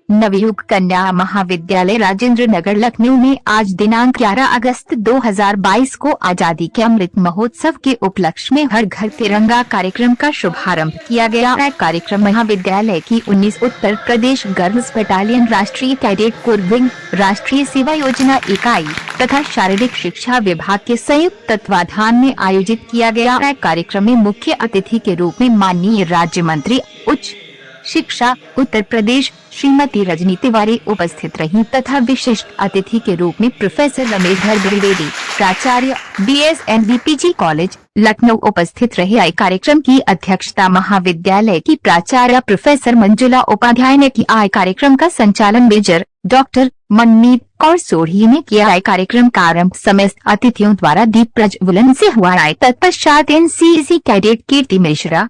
नवयुग कन्या महाविद्यालय राजेंद्र नगर लखनऊ में आज दिनांक 11 अगस्त 2022 को आजादी के अमृत महोत्सव के उपलक्ष्य में हर घर तिरंगा कार्यक्रम का शुभारंभ किया गया। कार्यक्रम महाविद्यालय की 19 उत्तर प्रदेश गर्ल्स बटालियन, राष्ट्रीय कैडेट कोर विंग, राष्ट्रीय सेवा योजना इकाई तथा शारीरिक शिक्षा विभाग के संयुक्त तत्वाधान में आयोजित किया गया। कार्यक्रम में मुख्य अतिथि के रूप में माननीय राज्य मंत्री उच्च शिक्षा उत्तर प्रदेश श्रीमती रजनी तिवारी उपस्थित रहीं तथा विशिष्ट अतिथि के रूप में प्रोफेसर रमेश द्विवेदी, प्राचार्य BSNBPG कॉलेज लखनऊ उपस्थित रहे। कार्यक्रम की अध्यक्षता महाविद्यालय की प्राचार्य प्रोफेसर मंजुला उपाध्याय ने की। कार्यक्रम का संचालन मेजर डॉक्टर मनमीत कौर सोढ़ी ने किया। कार्यक्रम का आरंभ समस्त अतिथियों द्वारा दीप प्रज्वलन से हुआ। तत्पश्चात NCC कैडेट कीर्ति मिश्रा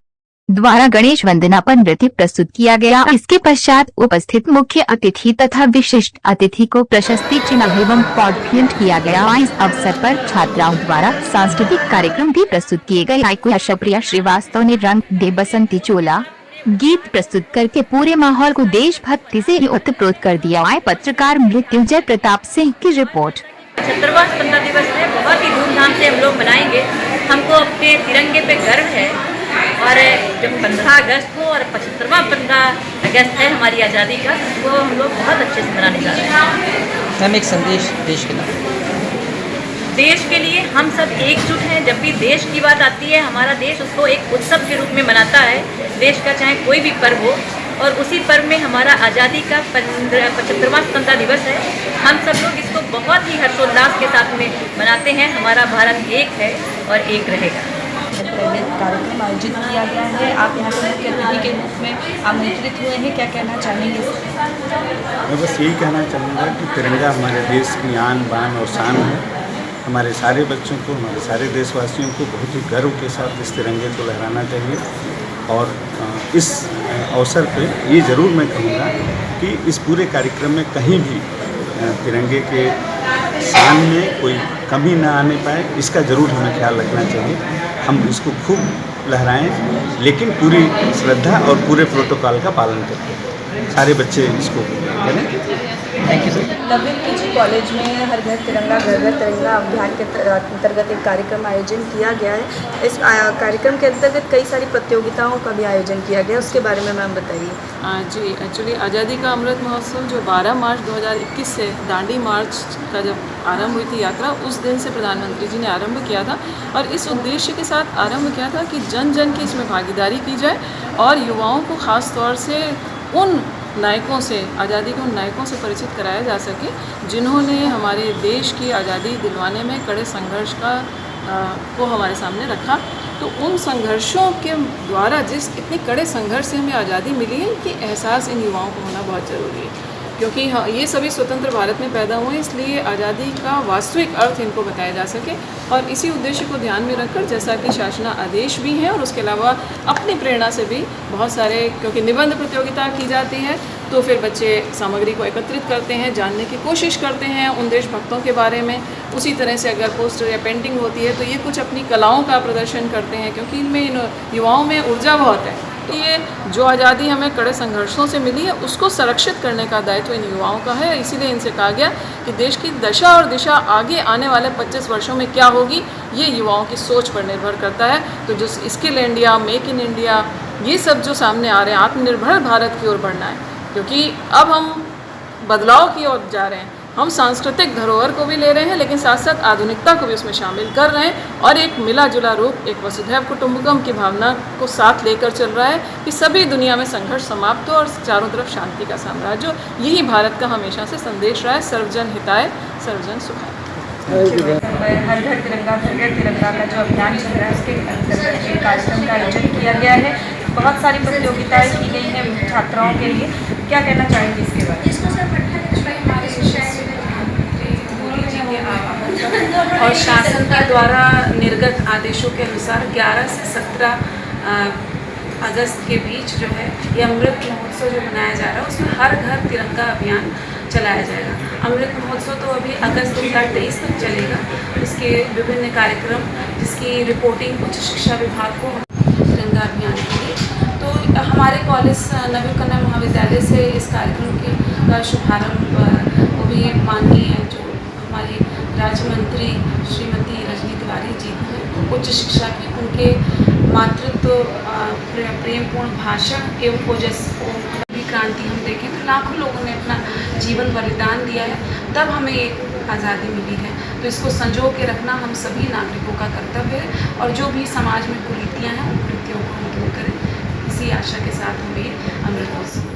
द्वारा गणेश वंदना पर नृत्य प्रस्तुत किया गया। इसके पश्चात उपस्थित मुख्य अतिथि तथा विशिष्ट अतिथि को प्रशस्ति चिन्ह एवं पौध भेंट किया गया। इस अवसर पर छात्राओं द्वारा सांस्कृतिक कार्यक्रम भी प्रस्तुत किए गए। शप्रिया श्रीवास्तव ने रंग दे बसंती चोला गीत प्रस्तुत करके पूरे माहौल को देशभक्ति से ओतप्रोत कर दिया। पत्रकार मृत्युंजय प्रताप सिंह की रिपोर्ट। 75वां स्वतंत्रता दिवस है, बहुत ही धूमधाम से हम लोग मनाएंगे। हमको अपने तिरंगे पे गर्व है और जब 15 अगस्त को और 75वां 15 अगस्त है हमारी आज़ादी का, वो हम लोग बहुत अच्छे से मनाने जा रहे हैं। मैम, एक संदेश देश के नाम। देश के लिए हम सब एकजुट हैं। जब भी देश की बात आती है, हमारा देश उसको एक उत्सव के रूप में मनाता है। देश का चाहे कोई भी पर्व हो, और उसी पर्व में हमारा आज़ादी का 75वां स्वतंत्रता दिवस है। हम सब लोग इसको बहुत ही हर्षोल्लास के साथ में मनाते हैं। हमारा भारत एक है और एक रहेगा। कार्यक्रम आयोजित किया गया है, आप यहाँ के मुख्य अतिथि के रूप में आमंत्रित हुए हैं, क्या कहना चाहेंगे? मैं बस यही कहना चाहूँगा कि तिरंगा हमारे देश की आन बान और शान है। हमारे सारे बच्चों को, हमारे सारे देशवासियों को बहुत ही गर्व के साथ इस तिरंगे को लहराना चाहिए। और इस अवसर पे ये ज़रूर मैं कहूँगा कि इस पूरे कार्यक्रम में कहीं भी तिरंगे के शान में कोई कमी ना आने पाए, इसका ज़रूर हमें ख्याल रखना चाहिए। हम इसको खूब लहराएं, लेकिन पूरी श्रद्धा और पूरे प्रोटोकॉल का पालन करके सारे बच्चे इसको करें। Thank you sir. Navyug PG college में हर घर तिरंगा घर घर तिरंगा अभियान के अंतर्गत एक कार्यक्रम आयोजन किया गया है। इस कार्यक्रम के अंतर्गत कई सारी प्रतियोगिताओं का भी आयोजन किया गया, उसके बारे में मैम बताइए। जी, एक्चुअली आज़ादी का अमृत महोत्सव जो 12 मार्च 2021 से दांडी मार्च का जब आरंभ हुई थी यात्रा, उस दिन से प्रधानमंत्री जी ने आरंभ किया था और इस उद्देश्य के साथ आरंभ किया था कि जन जन की इसमें भागीदारी की जाए और युवाओं को ख़ास तौर से उन नायकों से, आज़ादी के उन नायकों से परिचित कराया जा सके जिन्होंने हमारे देश की आज़ादी दिलवाने में कड़े संघर्ष को हमारे सामने रखा। तो उन संघर्षों के द्वारा जिस इतने कड़े संघर्ष से हमें आज़ादी मिली है, कि एहसास इन युवाओं को होना बहुत ज़रूरी है, क्योंकि हाँ, ये सभी स्वतंत्र भारत में पैदा हुए, इसलिए आज़ादी का वास्तविक अर्थ इनको बताया जा सके। और इसी उद्देश्य को ध्यान में रखकर, जैसा कि शासना आदेश भी हैं और उसके अलावा अपनी प्रेरणा से भी बहुत सारे, क्योंकि निबंध प्रतियोगिता की जाती है तो फिर बच्चे सामग्री को एकत्रित करते हैं, जानने की कोशिश करते हैं उन देशभक्तों के बारे में। उसी तरह से अगर पोस्टर या पेंटिंग होती है तो ये कुछ अपनी कलाओं का प्रदर्शन करते हैं, क्योंकि इनमें इन युवाओं में ऊर्जा बहुत है। तो ये जो आज़ादी हमें कड़े संघर्षों से मिली है, उसको संरक्षित करने का दायित्व इन युवाओं का है। इसीलिए इनसे कहा गया कि देश की दशा और दिशा आगे आने वाले 25 वर्षों में क्या होगी, ये युवाओं की सोच पर निर्भर करता है। तो जो skill India, make in India, ये सब जो सामने आ रहे हैं, आत्मनिर्भर भारत की ओर बढ़ना है, क्योंकि अब हम बदलाव की ओर जा रहे हैं। हम सांस्कृतिक धरोहर को भी ले रहे हैं, लेकिन साथ साथ आधुनिकता को भी उसमें शामिल कर रहे हैं और एक मिला जुला रूप, एक वसुधैव कुटुंबकम की भावना को साथ लेकर चल रहा है कि सभी दुनिया में संघर्ष समाप्त हो और चारों तरफ शांति का साम्राज्य। यही भारत का हमेशा से संदेश रहा है, सर्वजन हिताय सर्वजन सुखाय। हर घर तिरंगा घर घर तिरंगा का जो अभियान चल रहा है, उसके अंतर्गत एक कार्यक्रम का आयोजन किया गया है। बहुत सारी प्रतियोगिताएं की गई हैं छात्राओं के लिए, क्या कहना चाहेंगे इसके बारे में? और शासन के द्वारा निर्गत आदेशों के अनुसार 11 से 17 अगस्त के बीच जो है ये अमृत महोत्सव जो मनाया जा रहा है, उसमें हर घर तिरंगा अभियान चलाया जाएगा। अमृत महोत्सव तो अभी अगस्त 2023 तक चलेगा। इसके विभिन्न कार्यक्रम जिसकी रिपोर्टिंग उच्च शिक्षा विभाग को तिरंगा अभियान के लिए, तो हमारे कॉलेज नवीन कन्या महाविद्यालय से इस कार्यक्रम का शुभारंभ वो भी माननीय जो हमारी राज्य मंत्री श्रीमती रजनी तिवारी जी हैं, उच्च शिक्षा की, उनके मातृत्व प्रेमपूर्ण भाषण एवं ओजस्वी क्रांति हम देखें तो लाखों लोगों ने अपना जीवन बलिदान दिया है, तब हमें एक आज़ादी मिली है। तो इसको संजो के रखना हम सभी नागरिकों का कर्तव्य है और जो भी समाज में कुरीतियाँ हैं उन कुरीतियों को हम दूर करें, इसी आशा के साथ हम ये अमृत महोत्सव